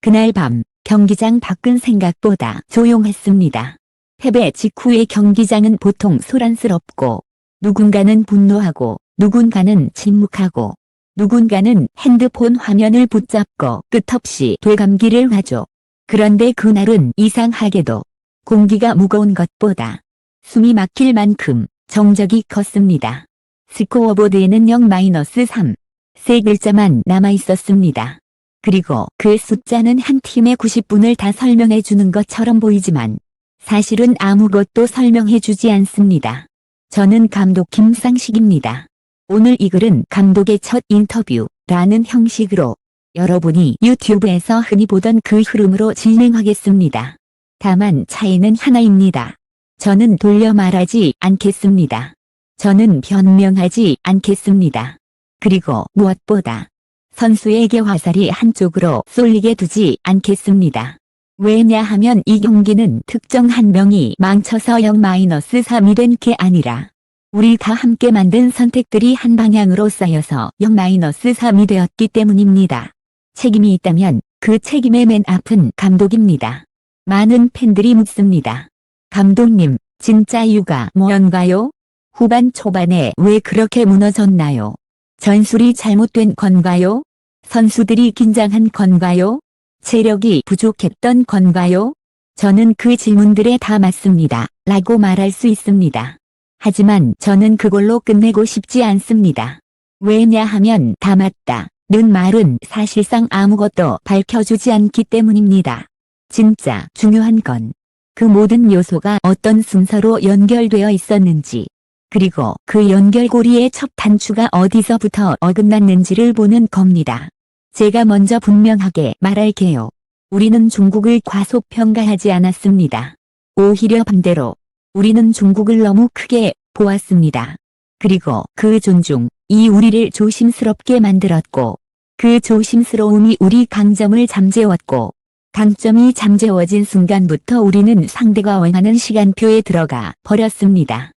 그날 밤 경기장 밖은 생각보다 조용했습니다. 패배 직후의 경기장은 보통 소란스럽고 누군가는 분노하고 누군가는 침묵하고 누군가는 핸드폰 화면을 붙잡고 끝없이 되감기를 하죠. 그런데 그날은 이상하게도 공기가 무거운 것보다 숨이 막힐 만큼 정적이 컸습니다. 스코어보드에는 0-3, 세 글자만 남아있었습니다. 그리고 그 숫자는 한 팀의 90분을 다 설명해 주는 것처럼 보이지만 사실은 아무것도 설명해 주지 않습니다. 저는 감독 김상식입니다. 오늘 이 글은 감독의 첫 인터뷰라는 형식으로 여러분이 유튜브에서 흔히 보던 그 흐름으로 진행하겠습니다. 다만 차이는 하나입니다. 저는 돌려 말하지 않겠습니다. 저는 변명하지 않겠습니다. 그리고 무엇보다 선수에게 화살이 한쪽으로 쏠리게 두지 않겠습니다. 왜냐하면 이 경기는 특정 한 명이 망쳐서 0-3이 된 게 아니라 우리 다 함께 만든 선택들이 한 방향으로 쌓여서 0-3이 되었기 때문입니다. 책임이 있다면 그 책임의 맨 앞은 감독입니다. 많은 팬들이 묻습니다. 감독님, 진짜 이유가 뭔가요? 후반 초반에 왜 그렇게 무너졌나요? 전술이 잘못된 건가요? 선수들이 긴장한 건가요? 체력이 부족했던 건가요? 저는 그 질문들에 다 맞습니다. 라고 말할 수 있습니다. 하지만 저는 그걸로 끝내고 싶지 않습니다. 왜냐하면 다 맞다는 말은 사실상 아무것도 밝혀주지 않기 때문입니다. 진짜 중요한 건 그 모든 요소가 어떤 순서로 연결되어 있었는지 그리고 그 연결고리의 첫 단추가 어디서부터 어긋났는지를 보는 겁니다. 제가 먼저 분명하게 말할게요. 우리는 중국을 과소평가하지 않았습니다. 오히려 반대로 우리는 중국을 너무 크게 보았습니다. 그리고 그 존중이 우리를 조심스럽게 만들었고 그 조심스러움이 우리 강점을 잠재웠고 강점이 잠재워진 순간부터 우리는 상대가 원하는 시간표에 들어가 버렸습니다.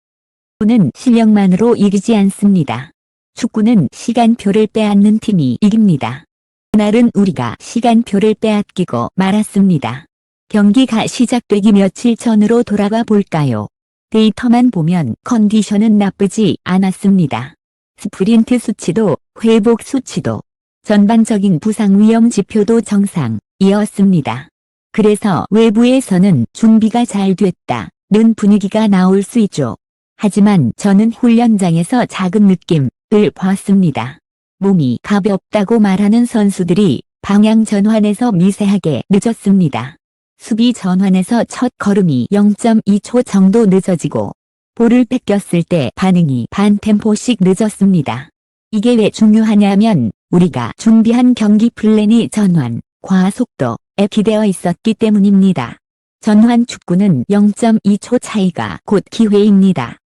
축구는 실력만으로 이기지 않습니다. 축구는 시간표를 빼앗는 팀이 이깁니다. 그날은 우리가 시간표를 빼앗기고 말았습니다. 경기가 시작되기 며칠 전으로 돌아가 볼까요? 데이터만 보면 컨디션은 나쁘지 않았습니다. 스프린트 수치도 회복 수치도 전반적인 부상 위험 지표도 정상이었습니다. 그래서 외부에서는 준비가 잘 됐다는 분위기가 나올 수 있죠. 하지만 저는 훈련장에서 작은 느낌을 봤습니다. 몸이 가볍다고 말하는 선수들이 방향 전환에서 미세하게 늦었습니다. 수비 전환에서 첫 걸음이 0.2초 정도 늦어지고 볼을 뺏겼을 때 반응이 반 템포씩 늦었습니다. 이게 왜 중요하냐면 우리가 준비한 경기 플랜이 전환, 과속도에 기대어 있었기 때문입니다. 전환 축구는 0.2초 차이가 곧 기회입니다.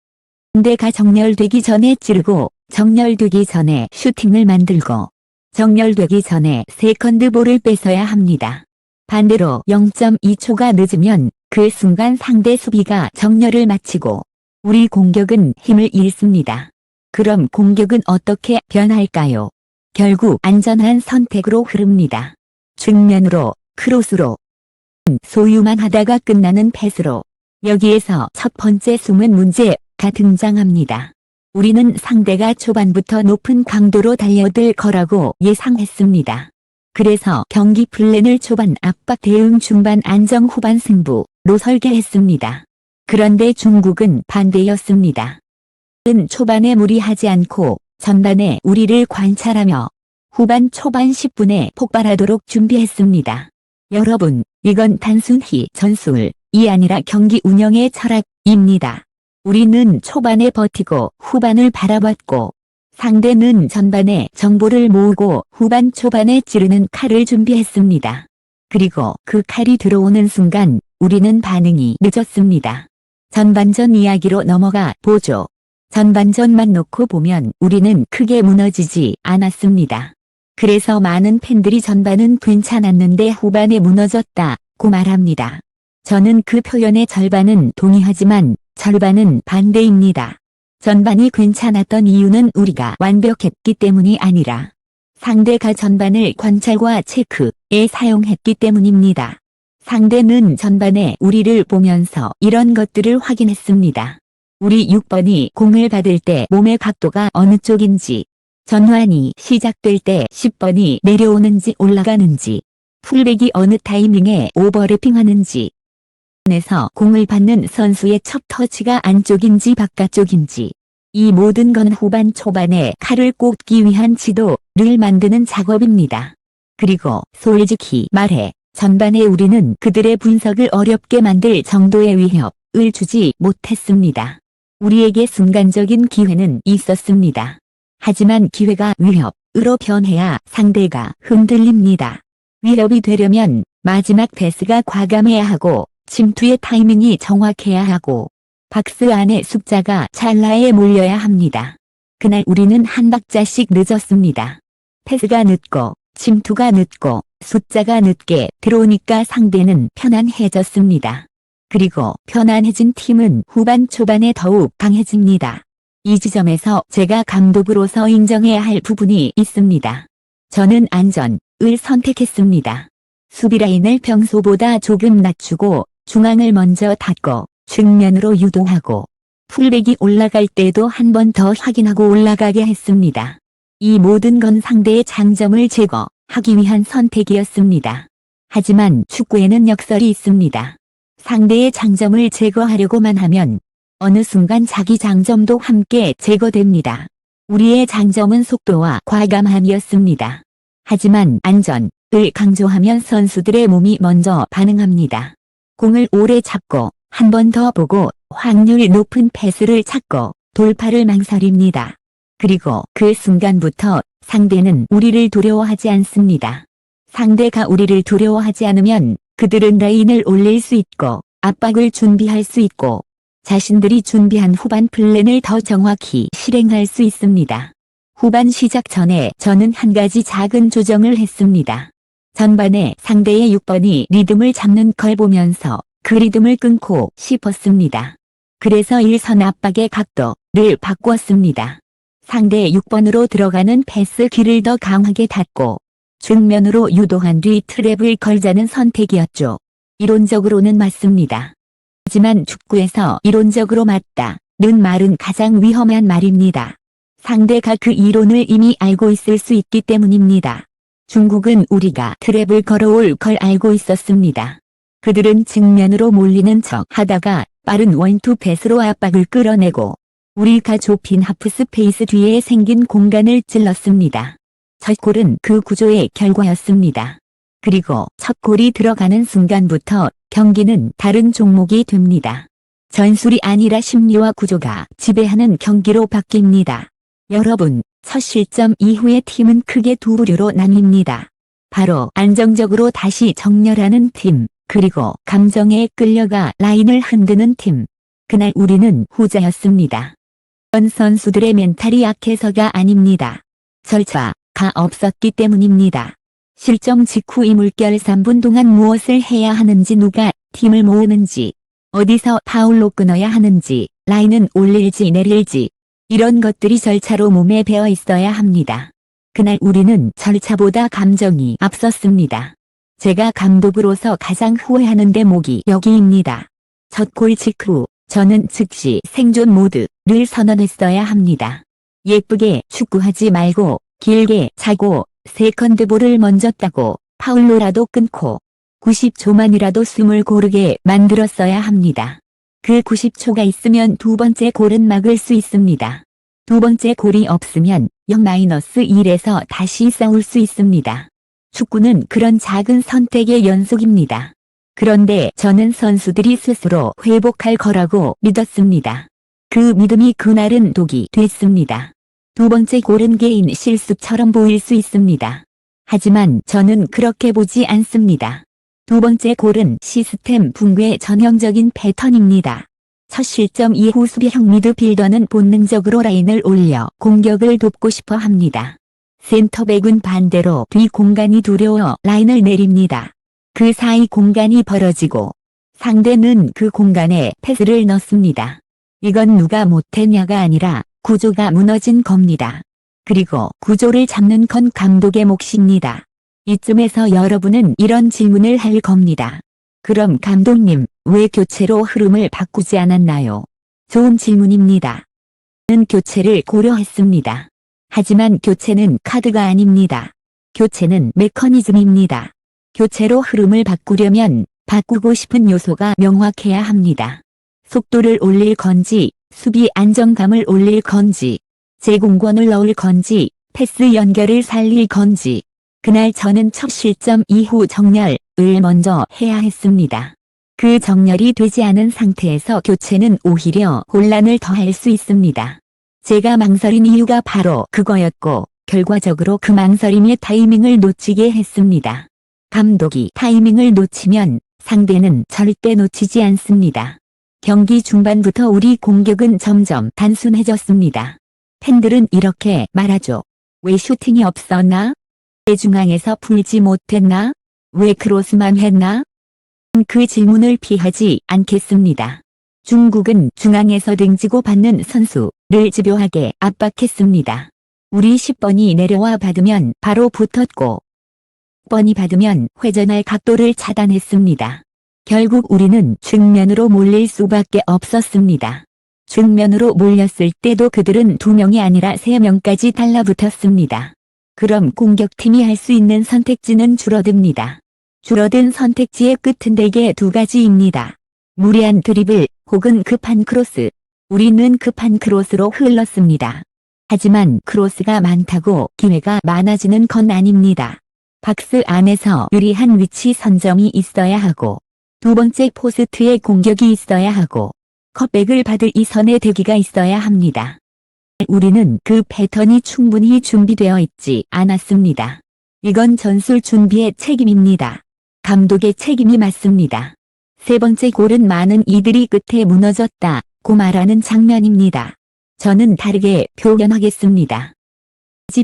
상대가 정렬되기 전에 찌르고 정렬되기 전에 슈팅을 만들고 정렬되기 전에 세컨드 볼을 뺏어야 합니다. 반대로 0.2초가 늦으면 그 순간 상대 수비가 정렬을 마치고 우리 공격은 힘을 잃습니다. 그럼 공격은 어떻게 변할까요? 결국 안전한 선택으로 흐릅니다. 측면으로, 크로스로, 소유만 하다가 끝나는 패스로. 여기에서 첫 번째 숨은 문제가 등장합니다. 우리는 상대가 초반부터 높은 강도로 달려들 거라고 예상했습니다. 그래서 경기 플랜을 초반 압박 대응 중반 안정 후반 승부로 설계했습니다. 그런데 중국은 반대였습니다. 초반에 무리하지 않고 전반에 우리를 관찰하며 후반 초반 10분에 폭발하도록 준비했습니다. 여러분, 이건 단순히 전술이 아니라 경기 운영의 철학입니다. 우리는 초반에 버티고 후반을 바라봤고 상대는 전반에 정보를 모으고 후반 초반에 찌르는 칼을 준비했습니다. 그리고 그 칼이 들어오는 순간 우리는 반응이 늦었습니다. 전반전 이야기로 넘어가 보죠. 전반전만 놓고 보면 우리는 크게 무너지지 않았습니다. 그래서 많은 팬들이 전반은 괜찮았는데 후반에 무너졌다고 말합니다. 저는 그 표현의 절반은 동의하지만 절반은 반대입니다. 전반이 괜찮았던 이유는 우리가 완벽했기 때문이 아니라 상대가 전반을 관찰과 체크에 사용했기 때문입니다. 상대는 전반에 우리를 보면서 이런 것들을 확인했습니다. 우리 6번이 공을 받을 때 몸의 각도가 어느 쪽인지, 전환이 시작될 때 10번이 내려오는지 올라가는지, 풀백이 어느 타이밍에 오버래핑하는지, 에서 공을 받는 선수의 첫 터치가 안쪽인지 바깥쪽인지, 이 모든 건 후반 초반에 칼을 꽂기 위한 지도를 만드는 작업입니다. 그리고 솔직히 말해 전반에 우리는 그들의 분석을 어렵게 만들 정도의 위협을 주지 못했습니다. 우리에게 순간적인 기회는 있었습니다. 하지만 기회가 위협으로 변해야 상대가 흔들립니다. 위협이 되려면 마지막 패스가 과감해야 하고 침투의 타이밍이 정확해야 하고 박스 안에 숫자가 찰나에 몰려야 합니다. 그날 우리는 한 박자씩 늦었습니다. 패스가 늦고 침투가 늦고 숫자가 늦게 들어오니까 상대는 편안해졌습니다. 그리고 편안해진 팀은 후반 초반에 더욱 강해집니다. 이 지점에서 제가 감독으로서 인정해야 할 부분이 있습니다. 저는 안전을 선택했습니다. 수비라인을 평소보다 조금 낮추고 중앙을 먼저 닫고 측면으로 유도하고 풀백이 올라갈 때도 한 번 더 확인하고 올라가게 했습니다. 이 모든 건 상대의 장점을 제거하기 위한 선택이었습니다. 하지만 축구에는 역설이 있습니다. 상대의 장점을 제거하려고만 하면 어느 순간 자기 장점도 함께 제거됩니다. 우리의 장점은 속도와 과감함이었습니다. 하지만 안전을 강조하면 선수들의 몸이 먼저 반응합니다. 공을 오래 잡고 한 번 더 보고 확률 높은 패스를 찾고 돌파를 망설입니다. 그리고 그 순간부터 상대는 우리를 두려워하지 않습니다. 상대가 우리를 두려워하지 않으면 그들은 라인을 올릴 수 있고 압박을 준비할 수 있고 자신들이 준비한 후반 플랜을 더 정확히 실행할 수 있습니다. 후반 시작 전에 저는 한 가지 작은 조정을 했습니다. 전반에 상대의 6번이 리듬을 잡는 걸 보면서 그 리듬을 끊고 싶었습니다. 그래서 일선 압박의 각도를 바꿨습니다. 상대 6번으로 들어가는 패스 길을 더 강하게 닫고 측면으로 유도한 뒤 트랩을 걸자는 선택이었죠. 이론적으로는 맞습니다. 하지만 축구에서 이론적으로 맞다는 말은 가장 위험한 말입니다. 상대가 그 이론을 이미 알고 있을 수 있기 때문입니다. 중국은 우리가 트랩을 걸어올 걸 알고 있었습니다. 그들은 측면으로 몰리는 척 하다가 빠른 원투 패스로 압박을 끌어내고 우리가 좁힌 하프 스페이스 뒤에 생긴 공간을 찔렀습니다. 첫 골은 그 구조의 결과였습니다. 그리고 첫 골이 들어가는 순간부터 경기는 다른 종목이 됩니다. 전술이 아니라 심리와 구조가 지배하는 경기로 바뀝니다. 여러분, 첫 실점 이후의 팀은 크게 두 부류로 나뉩니다. 바로 안정적으로 다시 정렬하는 팀, 그리고 감정에 끌려가 라인을 흔드는 팀. 그날 우리는 후자였습니다. 선수들의 멘탈이 약해서가 아닙니다. 절차가 없었기 때문입니다. 실점 직후 이 물결 3분 동안 무엇을 해야 하는지, 누가 팀을 모으는지, 어디서 파울로 끊어야 하는지, 라인은 올릴지 내릴지, 이런 것들이 절차로 몸에 배어 있어야 합니다. 그날 우리는 절차보다 감정이 앞섰습니다. 제가 감독으로서 가장 후회하는 대목이 여기입니다. 첫 골 직후 저는 즉시 생존 모드를 선언했어야 합니다. 예쁘게 축구하지 말고 길게 차고 세컨드볼을 먼저 따고 파울로라도 끊고 90초만이라도 숨을 고르게 만들었어야 합니다. 그 90초가 있으면 두 번째 골은 막을 수 있습니다. 두 번째 골이 없으면 0-1에서 다시 싸울 수 있습니다. 축구는 그런 작은 선택의 연속입니다. 그런데 저는 선수들이 스스로 회복할 거라고 믿었습니다. 그 믿음이 그날은 독이 됐습니다. 두 번째 골은 개인 실수처럼 보일 수 있습니다. 하지만 저는 그렇게 보지 않습니다. 두 번째 골은 시스템 붕괴의 전형적인 패턴입니다. 첫 실점 이후 수비형 미드필더는 본능적으로 라인을 올려 공격을 돕고 싶어 합니다. 센터백은 반대로 뒤 공간이 두려워 라인을 내립니다. 그 사이 공간이 벌어지고 상대는 그 공간에 패스를 넣습니다. 이건 누가 못했냐가 아니라 구조가 무너진 겁니다. 그리고 구조를 잡는 건 감독의 몫입니다. 이쯤에서 여러분은 이런 질문을 할 겁니다. 그럼 감독님, 왜 교체로 흐름을 바꾸지 않았나요? 좋은 질문입니다. 는 교체를 고려했습니다. 하지만 교체는 카드가 아닙니다. 교체는 메커니즘입니다. 교체로 흐름을 바꾸려면 바꾸고 싶은 요소가 명확해야 합니다. 속도를 올릴 건지, 수비 안정감을 올릴 건지, 제공권을 넣을 건지, 패스 연결을 살릴 건지. 그날 저는 첫 실점 이후 정렬을 먼저 해야 했습니다. 그 정렬이 되지 않은 상태에서 교체는 오히려 혼란을 더할 수 있습니다. 제가 망설인 이유가 바로 그거였고, 결과적으로 그 망설임의 타이밍을 놓치게 했습니다. 감독이 타이밍을 놓치면 상대는 절대 놓치지 않습니다. 경기 중반부터 우리 공격은 점점 단순해졌습니다. 팬들은 이렇게 말하죠. 왜 슈팅이 없었나? 왜 중앙에서 풀지 못했나? 왜 크로스만 했나? 그 질문을 피하지 않겠습니다. 중국은 중앙에서 등지고 받는 선수를 집요하게 압박했습니다. 우리 10번이 내려와 받으면 바로 붙었고 10번이 받으면 회전할 각도를 차단했습니다. 결국 우리는 측면으로 몰릴 수밖에 없었습니다. 측면으로 몰렸을 때도 그들은 2명이 아니라 3명까지 달라붙었습니다. 그럼 공격팀이 할 수 있는 선택지는 줄어듭니다. 줄어든 선택지의 끝은 대개 2가지입니다. 무리한 드리블 혹은 급한 크로스. 우리는 급한 크로스로 흘렀습니다. 하지만 크로스가 많다고 기회가 많아지는 건 아닙니다. 박스 안에서 유리한 위치 선점이 있어야 하고 두 번째 포스트에 공격이 있어야 하고 컵백을 받을 이 선에 대기가 있어야 합니다. 우리는 그 패턴이 충분히 준비되어 있지 않았습니다. 이건 전술 준비의 책임입니다. 감독의 책임이 맞습니다. 세 번째 골은 많은 이들이 끝에 무너졌다고 말하는 장면입니다. 저는 다르게 표현하겠습니다.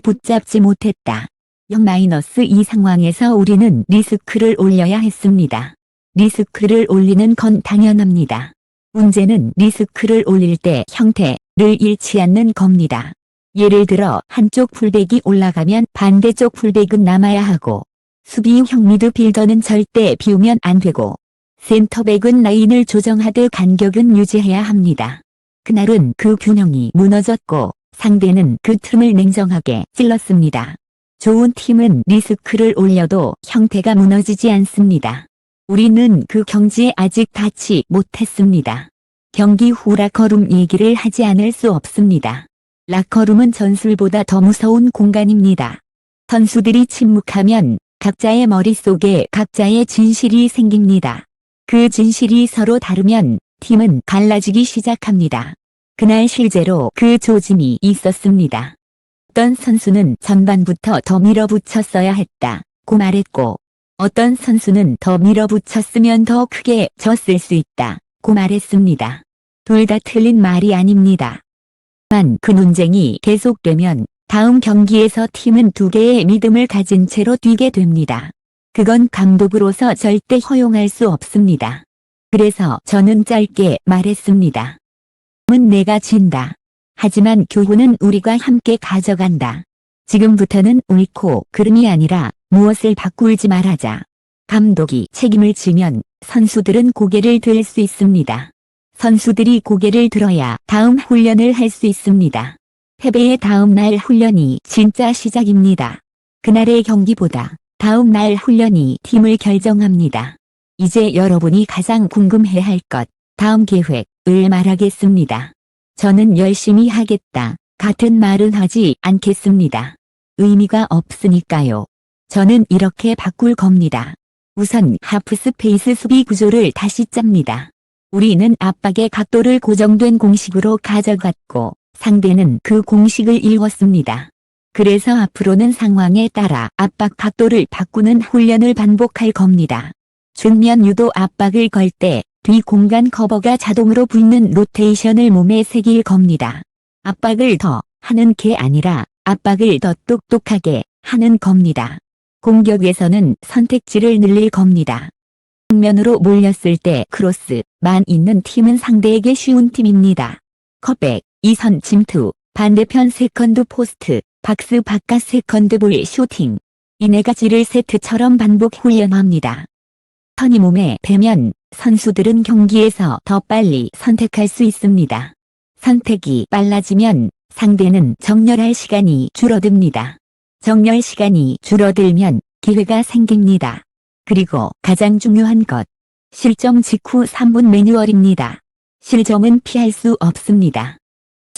붙잡지 못했다. 0-2 상황에서 우리는 리스크를 올려야 했습니다. 리스크를 올리는 건 당연합니다. 문제는 리스크를 올릴 때 형태를 잃지 않는 겁니다. 예를 들어 한쪽 풀백이 올라가면 반대쪽 풀백은 남아야 하고 수비형 미드필더는 절대 비우면 안 되고 센터백은 라인을 조정하되 간격은 유지해야 합니다. 그날은 그 균형이 무너졌고 상대는 그 틈을 냉정하게 찔렀습니다. 좋은 팀은 리스크를 올려도 형태가 무너지지 않습니다. 우리는 그 경지에 아직 닿지 못했습니다. 경기 후 라커룸 얘기를 하지 않을 수 없습니다. 라커룸은 전술보다 더 무서운 공간입니다. 선수들이 침묵하면 각자의 머릿속에 각자의 진실이 생깁니다. 그 진실이 서로 다르면 팀은 갈라지기 시작합니다. 그날 실제로 그 조짐이 있었습니다. 어떤 선수는 전반부터 더 밀어붙였어야 했다고 말했고 어떤 선수는 더 밀어붙였으면 더 크게 졌을 수 있다고 말했습니다. 둘 다 틀린 말이 아닙니다. 만 그 논쟁이 계속되면 다음 경기에서 팀은 2개의 믿음을 가진 채로 뛰게 됩니다. 그건 감독으로서 절대 허용할 수 없습니다. 그래서 저는 짧게 말했습니다. 은 내가 진다. 하지만 교훈은 우리가 함께 가져간다. 지금부터는 옳고 그름이 아니라 무엇을 바꾸지 말하자. 감독이 책임을 지면 선수들은 고개를 들 수 있습니다. 선수들이 고개를 들어야 다음 훈련을 할 수 있습니다. 패배의 다음 날 훈련이 진짜 시작입니다. 그날의 경기보다 다음 날 훈련이 팀을 결정합니다. 이제 여러분이 가장 궁금해할 것, 다음 계획을 말하겠습니다. 저는 열심히 하겠다. 같은 말은 하지 않겠습니다. 의미가 없으니까요. 저는 이렇게 바꿀 겁니다. 우선 하프스페이스 수비 구조를 다시 짭니다. 우리는 압박의 각도를 고정된 공식으로 가져갔고 상대는 그 공식을 읽었습니다. 그래서 앞으로는 상황에 따라 압박 각도를 바꾸는 훈련을 반복할 겁니다. 측면 유도 압박을 걸 때 뒤 공간 커버가 자동으로 붙는 로테이션을 몸에 새길 겁니다. 압박을 더 하는 게 아니라 압박을 더 똑똑하게 하는 겁니다. 공격에서는 선택지를 늘릴 겁니다. 측면으로 몰렸을 때 크로스만 있는 팀은 상대에게 쉬운 팀입니다. 컵백, 2선 침투, 반대편 세컨드 포스트, 박스 바깥 세컨드볼 슈팅. 이 네 가지를 세트처럼 반복 훈련합니다. 턴이 몸에 배면 선수들은 경기에서 더 빨리 선택할 수 있습니다. 선택이 빨라지면 상대는 정렬할 시간이 줄어듭니다. 정렬 시간이 줄어들면 기회가 생깁니다. 그리고 가장 중요한 것, 실점 직후 3분 매뉴얼입니다. 실점은 피할 수 없습니다.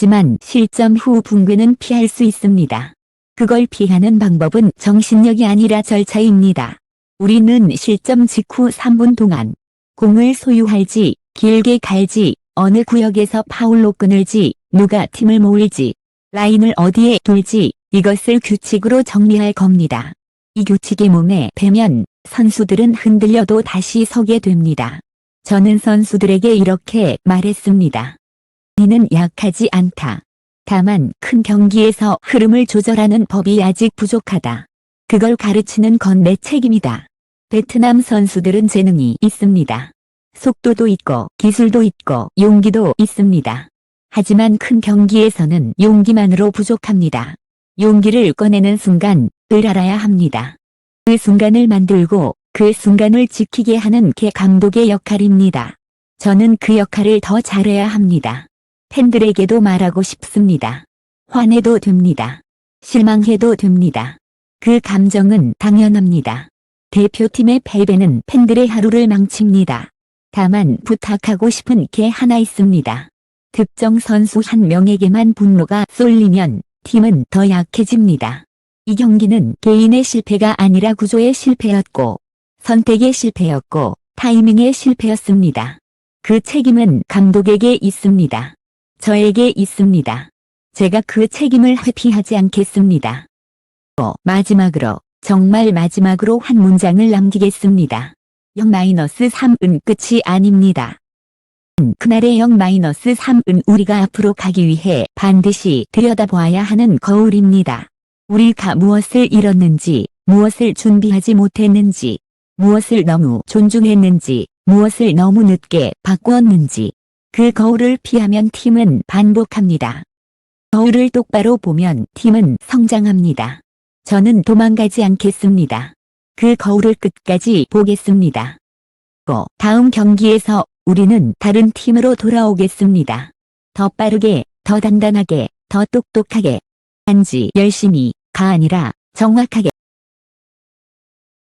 하지만 실점 후 붕괴는 피할 수 있습니다. 그걸 피하는 방법은 정신력이 아니라 절차입니다. 우리는 실점 직후 3분 동안 공을 소유할지, 길게 갈지, 어느 구역에서 파울로 끊을지, 누가 팀을 모을지, 라인을 어디에 둘지, 이것을 규칙으로 정리할 겁니다. 이 규칙이 몸에 배면 선수들은 흔들려도 다시 서게 됩니다. 저는 선수들에게 이렇게 말했습니다. 너희는 약하지 않다. 다만 큰 경기에서 흐름을 조절하는 법이 아직 부족하다. 그걸 가르치는 건 내 책임이다. 베트남 선수들은 재능이 있습니다. 속도도 있고 기술도 있고 용기도 있습니다. 하지만 큰 경기에서는 용기만으로 부족합니다. 용기를 꺼내는 순간을 알아야 합니다. 그 순간을 만들고 그 순간을 지키게 하는 게 감독의 역할입니다. 저는 그 역할을 더 잘해야 합니다. 팬들에게도 말하고 싶습니다. 화내도 됩니다. 실망해도 됩니다. 그 감정은 당연합니다. 대표팀의 패배는 팬들의 하루를 망칩니다. 다만 부탁하고 싶은 게 하나 있습니다. 특정 선수 한 명에게만 분노가 쏠리면 팀은 더 약해집니다. 이 경기는 개인의 실패가 아니라 구조의 실패였고, 선택의 실패였고, 타이밍의 실패였습니다. 그 책임은 감독에게 있습니다. 저에게 있습니다. 제가 그 책임을 회피하지 않겠습니다. 마지막으로, 정말 마지막으로 한 문장을 남기겠습니다. 0-3은 끝이 아닙니다. 그날의 0-3은 우리가 앞으로 가기 위해 반드시 들여다보아야 하는 거울입니다. 우리가 무엇을 잃었는지, 무엇을 준비하지 못했는지, 무엇을 너무 존중했는지, 무엇을 너무 늦게 바꾸었는지, 그 거울을 피하면 팀은 반복합니다. 거울을 똑바로 보면 팀은 성장합니다. 저는 도망가지 않겠습니다. 그 거울을 끝까지 보겠습니다. 다음 경기에서 우리는 다른 팀으로 돌아오겠습니다. 더 빠르게, 더 단단하게, 더 똑똑하게. 단지 열심히가 아니라 정확하게.